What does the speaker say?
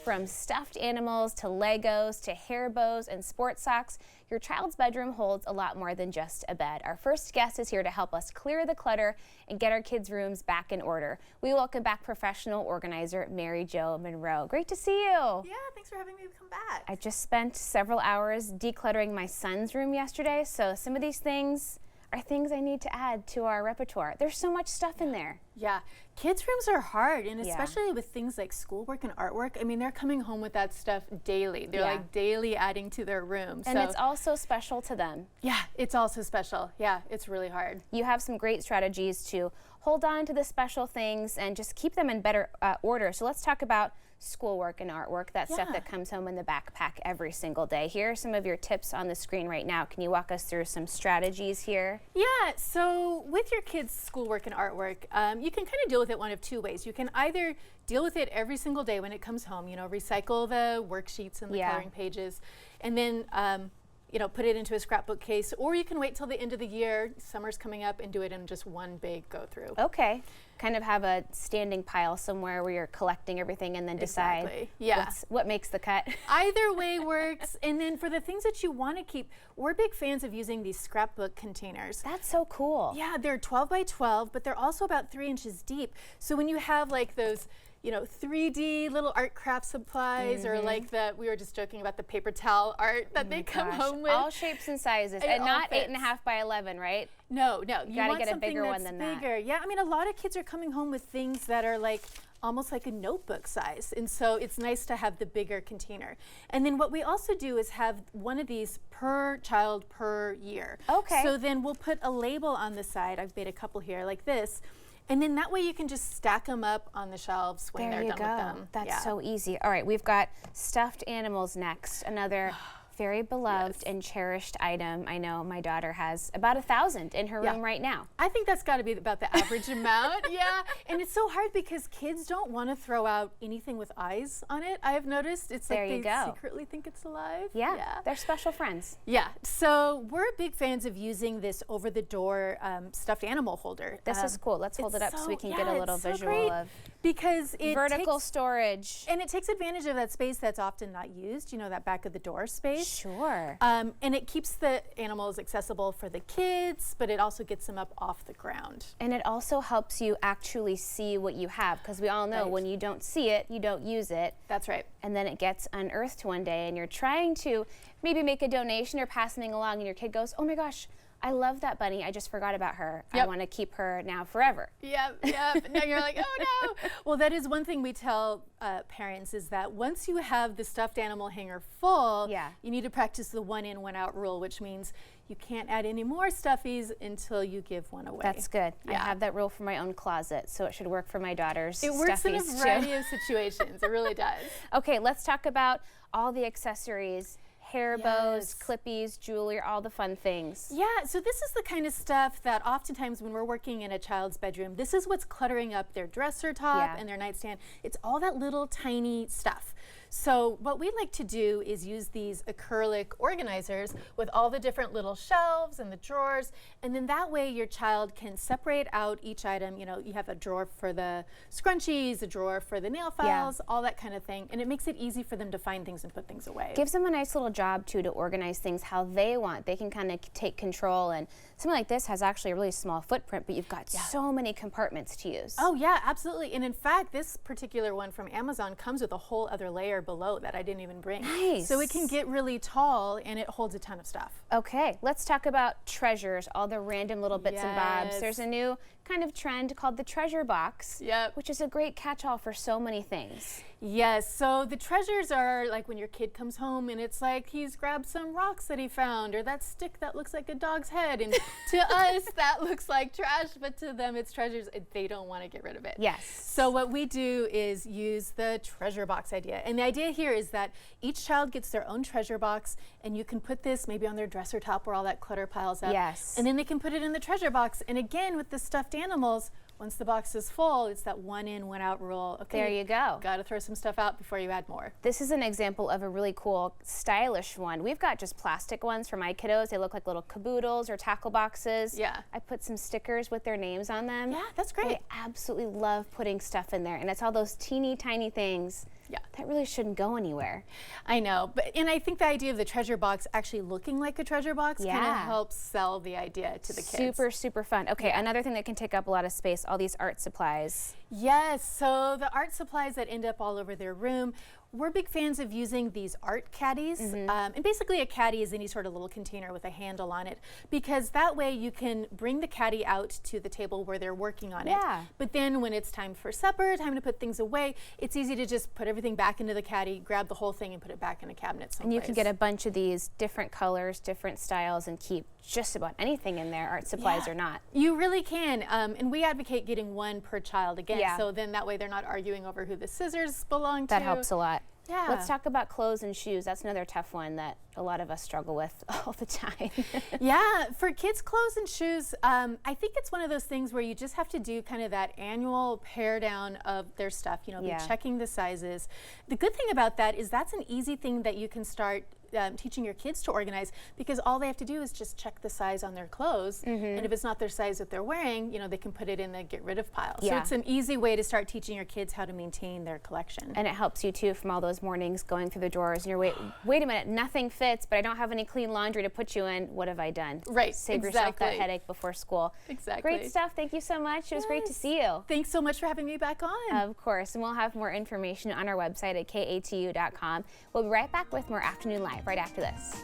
From stuffed animals to Legos to hair bows and sports socks, your child's bedroom holds a lot more than just a bed. Our first guest is here to help us clear the clutter and get our kids' rooms back in order. We welcome back professional organizer MaryJo Monroe. Great to see you. Yeah, thanks for having me come back. I just spent several hours decluttering my son's room yesterday, so some of these things are things I need to add to our repertoire. There's so much stuff in there. Yeah, kids' rooms are hard, and especially with things like schoolwork and artwork. I mean, they're coming home with that stuff daily. They're like daily adding to their room. And it's also special to them. Yeah, it's also special. Yeah, it's really hard. You have some great strategies to hold on to the special things and just keep them in better order. So let's talk about schoolwork and artwork, that stuff that comes home in the backpack every single day. Here are some of your tips on the screen right now. Can you walk us through some strategies here? Yeah, so with your kids' schoolwork and artwork, you can kind of deal with it one of two ways. You can either deal with it every single day when it comes home, you know, recycle the worksheets and the coloring pages, and then you know, put it into a scrapbook case, or you can wait till the end of the year, summer's coming up, and do it in just one big go through. Okay. Kind of have a standing pile somewhere where you're collecting everything and then decide what makes the cut. Either way works. And then for the things that you want to keep, we're big fans of using these scrapbook containers. That's so cool. Yeah, they're 12 by 12, but they're also about 3 inches deep. So when you have like those, you know, 3D little art craft supplies, or like we were just joking about the paper towel art that they come home with. All shapes and sizes, and not 8.5 by 11, right? No, you gotta get a bigger one than that. Yeah, I mean, a lot of kids are coming home with things that are like almost like a notebook size, and so it's nice to have the bigger container. And then what we also do is have one of these per child per year. Okay. So then we'll put a label on the side. I've made a couple here like this. And then that way you can just stack them up on the shelves when they're done with them. That's so easy. All right, we've got stuffed animals next. Another very beloved and cherished item. I know my daughter has about 1,000 in her room right now. I think that's got to be about the average amount. And it's so hard because kids don't want to throw out anything with eyes on it. I have noticed it's like they secretly think it's alive. Yeah, they're special friends. Yeah, so we're big fans of using this over-the-door stuffed animal holder. This is cool. Let's hold it up so we can get a little visual of because it vertical storage. And it takes advantage of that space that's often not used, you know, that back of the door space. Sure. And it keeps the animals accessible for the kids, but it also gets them up off the ground. And it also helps you actually see what you have, because we all know when you don't see it, you don't use it. That's right. And then it gets unearthed one day, and you're trying to maybe make a donation or pass something along, and your kid goes, oh my gosh, I love that bunny. I just forgot about her. I want to keep her now forever. Yep. Now you're like, oh no. Well, that is one thing we tell parents is that once you have the stuffed animal hanger full, you need to practice the 1 in, 1 out rule, which means you can't add any more stuffies until you give one away. That's good. I have that rule for my own closet, so it should work for my daughter's It works in a variety of situations. It really does. Okay, let's talk about all the accessories. Hair bows, clippies, jewelry, all the fun things. Yeah, so this is the kind of stuff that oftentimes when we're working in a child's bedroom, this is what's cluttering up their dresser top and their nightstand. It's all that little tiny stuff. So what we like to do is use these acrylic organizers with all the different little shelves and the drawers, and then that way your child can separate out each item. You know, you have a drawer for the scrunchies, a drawer for the nail files, all that kind of thing, and it makes it easy for them to find things and put things away. Gives them a nice little job too to organize things how they want. They can kind of take control, and something like this has actually a really small footprint, but you've got so many compartments to use. Oh yeah, absolutely. And in fact, this particular one from Amazon comes with a whole other layer below that I didn't even bring. Nice. So it can get really tall and it holds a ton of stuff. Okay, let's talk about treasures, all the random little bits and bobs. There's a new kind of trend called the treasure box, which is a great catch-all for so many things. Yes, so the treasures are like when your kid comes home and it's like he's grabbed some rocks that he found, or that stick that looks like a dog's head, and to us that looks like trash, but to them it's treasures. They don't want to get rid of it. Yes. So what we do is use the treasure box idea, and the idea here is that each child gets their own treasure box, and you can put this maybe on their dresser top where all that clutter piles up. Yes. And then they can put it in the treasure box, and again with the stuffed animals, once the box is full, it's that 1 in, 1 out rule. Okay, there you go. Got to throw some stuff out before you add more. This is an example of a really cool, stylish one. We've got just plastic ones for my kiddos. They look like little caboodles or tackle boxes. Yeah. I put some stickers with their names on them. Yeah, that's great. I absolutely love putting stuff in there, and it's all those teeny tiny things Yeah. That really shouldn't go anywhere. I know, and I think the idea of the treasure box actually looking like a treasure box kind of helps sell the idea to the kids. Super fun. Okay, another thing that can take up a lot of space, all these art supplies. Yes, so the art supplies that end up all over their room, we're big fans of using these art caddies. And basically a caddy is any sort of little container with a handle on it, because that way you can bring the caddy out to the table where they're working on it. But then when it's time for supper, time to put things away, it's easy to just put everything back into the caddy, grab the whole thing and put it back in a cabinet someplace. And you can get a bunch of these different colors, different styles, and keep just about anything in there, art supplies or not. You really can, and we advocate getting one per child again, so then that way they're not arguing over who the scissors belong to. That helps a lot. Yeah. Let's talk about clothes and shoes. That's another tough one that a lot of us struggle with all the time. Yeah, for kids' clothes and shoes, I think it's one of those things where you just have to do kind of that annual pare down of their stuff, you know, be checking the sizes. The good thing about that is that's an easy thing that you can start teaching your kids to organize, because all they have to do is just check the size on their clothes, and if it's not their size that they're wearing, you know, they can put it in the get rid of pile. So it's an easy way to start teaching your kids how to maintain their collection. And it helps you too from all those mornings going through the drawers and you're wait a minute, nothing fits, but I don't have any clean laundry to put you in. What have I done? Right. Save yourself that headache before school. Exactly. Great stuff. Thank you so much. It was great to see you. Thanks so much for having me back on. Of course. And we'll have more information on our website at katu.com. We'll be right back with more Afternoon Live right after this.